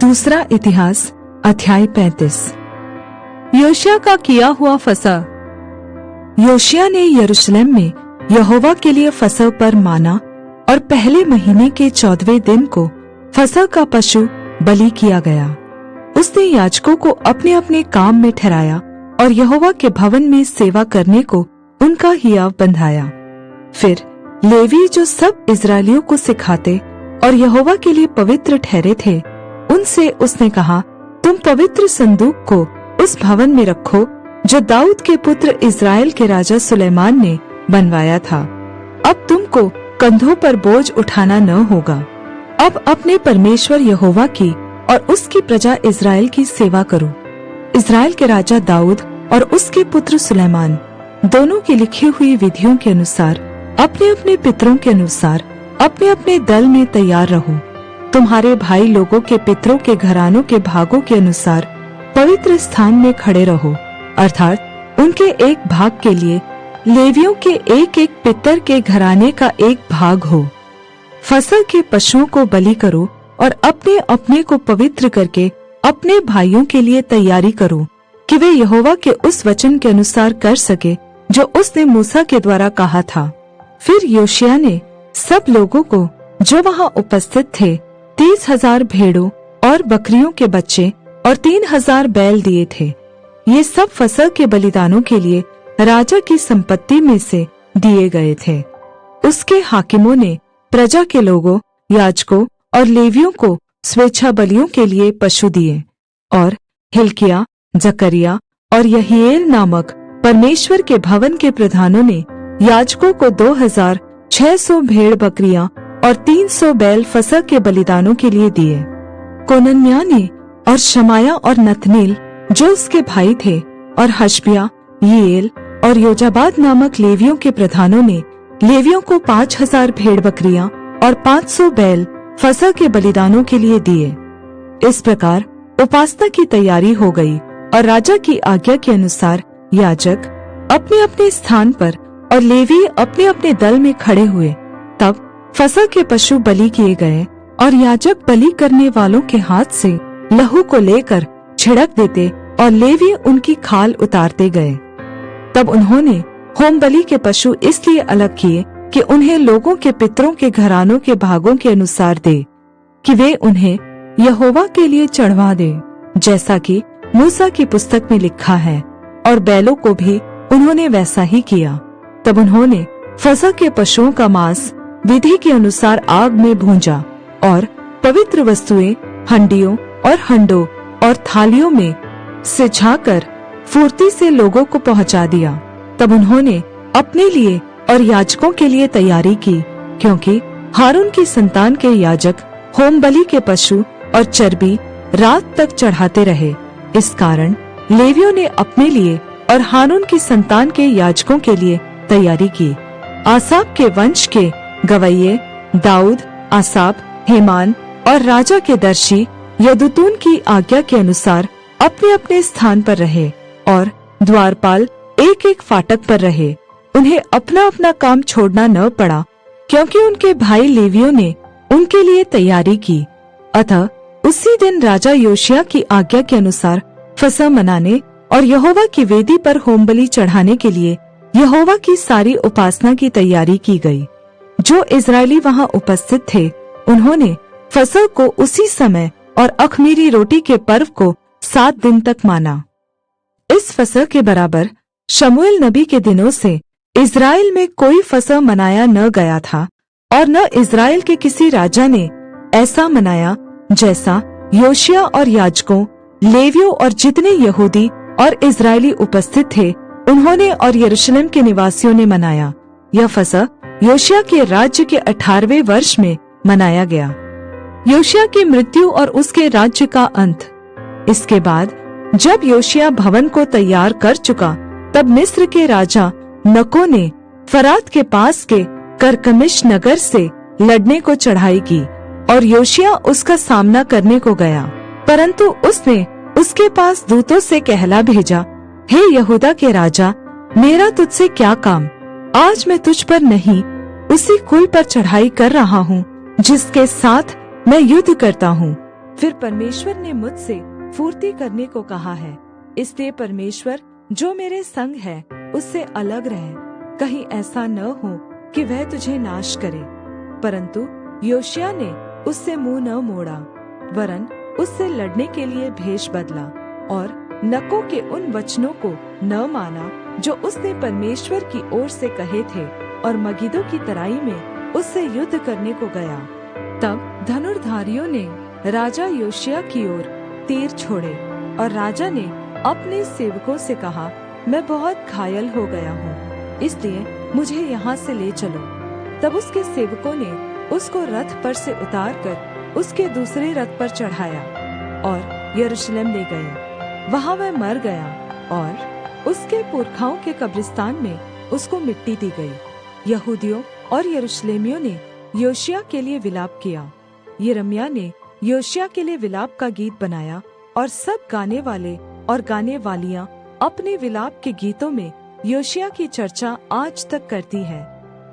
दूसरा इतिहास अध्याय 35। योशिया का किया हुआ फसह। योशिया ने यरूशलेम में यहोवा के लिए फसह पर माना और पहले महीने के 14वें दिन को फसह का पशु बलि किया गया। उसने याजकों को अपने अपने काम में ठहराया और यहोवा के भवन में सेवा करने को उनका हियाव बंधाया। फिर लेवी जो सब इस्राएलियों को सिखाते और यहोवा के लिए पवित्र ठहरे थे, उनसे उसने कहा, तुम पवित्र संदूक को उस भवन में रखो जो दाऊद के पुत्र इस्राएल के राजा सुलेमान ने बनवाया था। अब तुमको कंधों पर बोझ उठाना न होगा। अब अपने परमेश्वर यहोवा की और उसकी प्रजा इस्राएल की सेवा करो। इस्राएल के राजा दाऊद और उसके पुत्र सुलेमान दोनों की लिखी हुई विधियों के अनुसार अपने अपने पितरों के अनुसार अपने अपने दल में तैयार रहो। तुम्हारे भाई लोगों के पितरों के घरानों के भागों के अनुसार पवित्र स्थान में खड़े रहो, अर्थात उनके एक भाग के लिए लेवियों के एक एक पितर के घराने का एक भाग हो। फसह के पशुओं को बलि करो और अपने अपने को पवित्र करके अपने भाइयों के लिए तैयारी करो कि वे यहोवा के उस वचन के अनुसार कर सके जो उसने मूसा के द्वारा कहा था। फिर योशिया ने सब लोगों को जो वहां उपस्थित थे 30,000 भेड़ों और बकरियों के बच्चे और 3,000 बैल दिए थे। ये सब फसह के बलिदानों के लिए राजा की संपत्ति में से दिए गए थे। उसके हाकिमों ने प्रजा के लोगों, याजकों और लेवियों को स्वेच्छा बलियों के लिए पशु दिए। और हिल्किय्याह, जकरिया और यहीएल नामक परमेश्वर के भवन के प्रधानों ने याजकों को 2,600 भेड़ बकरियां और 300 बैल फसह के बलिदानों के लिए दिए। कोनन्याह ने और शमाया और नतनेल जो उसके भाई थे और हशबिया, यीएल और योजाबाद नामक लेवियों के प्रधानों ने लेवियों को 5,000 भेड़ बकरियां और 500 बैल फसह के बलिदानों के लिए दिए। इस प्रकार उपासना की तैयारी हो गई और राजा की आज्ञा के अनुसार याजक अपने अपने स्थान पर और लेवी अपने अपने दल में खड़े हुए। तब फसह के पशु बलि किए गए और याजक बलि करने वालों के हाथ से लहू को लेकर छिड़क देते और लेवी उनकी खाल उतारते गए। तब उन्होंने होम बलि के पशु इसलिए अलग किए कि उन्हें लोगों के पितरों के घरानों के भागों के अनुसार दे, कि वे उन्हें यहोवा के लिए चढ़वा दे, जैसा कि मूसा की पुस्तक में लिखा है। और बैलों को भी उन्होंने वैसा ही किया। तब उन्होंने फसह के पशुओं का मांस विधि के अनुसार आग में भूंजा और पवित्र वस्तुएं हंडियों और हंडों और थालियों में सिझाकर फुर्ती से लोगों को पहुंचा दिया। तब उन्होंने अपने लिए और याजकों के लिए तैयारी की, क्योंकि हारून की संतान के याजक होम बलि के पशु और चर्बी रात तक चढ़ाते रहे। इस कारण लेवियों ने अपने लिए और हारून की संतान के याजकों के लिए तैयारी की। आसाप के वंश के गवैये दाऊद, आसाप, हेमान और राजा के दर्शी यदुतून की आज्ञा के अनुसार अपने अपने स्थान पर रहे और द्वारपाल एक एक फाटक पर रहे। उन्हें अपना अपना काम छोड़ना न पड़ा, क्योंकि उनके भाई लेवियों ने उनके लिए तैयारी की। अतः उसी दिन राजा योशिया की आज्ञा के अनुसार फसह मनाने और यहोवा की वेदी पर होमबलि चढ़ाने के लिए यहोवा की सारी उपासना की तैयारी की गई। जो इस्राएली वहां उपस्थित थे, उन्होंने फसह को उसी समय और अख़मीरी रोटी के पर्व को 7 दिन तक माना। इस फसह के बराबर शमूएल नबी के दिनों से इस्राएल में कोई फसह मनाया न गया था, और न इस्राएल के किसी राजा ने ऐसा मनाया जैसा योशिया और याजकों, लेवियों और जितने यहूदी और इस्राएली उपस्थित थे उन्होंने और यरूशलेम के निवासियों ने मनाया। यह फसह योशिया के राज्य के 18वें वर्ष में मनाया गया। योशिया की मृत्यु और उसके राज्य का अंत। इसके बाद जब योशिया भवन को तैयार कर चुका, तब मिस्र के राजा नको ने फरात के पास के करकमिश नगर से लड़ने को चढ़ाई की और योशिया उसका सामना करने को गया। परंतु उसने उसके पास दूतों से कहला भेजा, हे यहूदा के राजा, मेरा तुझसे क्या काम? आज मैं तुझ पर नहीं, उसी कुल पर चढ़ाई कर रहा हूँ जिसके साथ मैं युद्ध करता हूँ। फिर परमेश्वर ने मुझसे फुर्ती करने को कहा है, इसलिए परमेश्वर जो मेरे संग है उससे अलग रह, कहीं ऐसा न हो कि वह तुझे नाश करे। परन्तु योशिय्याह ने उससे मुँह न मोड़ा, वरन उससे लड़ने के लिए भेष बदला और नको के उन वचनों को न माना जो उसने परमेश्वर की ओर से कहे थे, और मगिद्दो की तराई में उससे युद्ध करने को गया। तब धनुर्धारियों ने राजा योशिय्याह की ओर तीर छोड़े, और राजा ने अपने सेवकों से कहा, मैं बहुत घायल हो गया हूँ, इसलिए मुझे यहाँ से ले चलो। तब उसके सेवकों ने उसको रथ पर से उतारकर उसके दूसरे रथ पर चढ़ाया और यरूशलेम ले गए। वहाँ वह मर गया और उसके पुरखाओं के कब्रिस्तान में उसको मिट्टी दी गई। यहूदियों और यरूशलेमियों ने योशिय्याह के लिए विलाप किया। यिर्मयाह ने योशिय्याह के लिए विलाप का गीत बनाया, और सब गाने वाले और गाने वालियाँ अपने विलाप के गीतों में योशिय्याह की चर्चा आज तक करती है।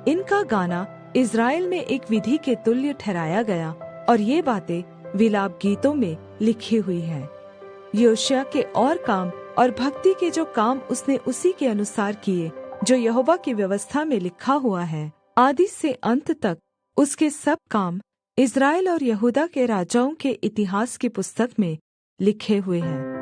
इनका गाना इज़राइल में एक विधि के तुल्य ठहराया गया, और ये बातें विलाप गीतों में लिखी हुई है। योशिय्याह के और काम और भक्ति के जो काम उसने उसी के अनुसार किए जो यहोवा की व्यवस्था में लिखा हुआ है, आदि से अंत तक उसके सब काम इज़राइल और यहूदा के राजाओं के इतिहास की पुस्तक में लिखे हुए हैं।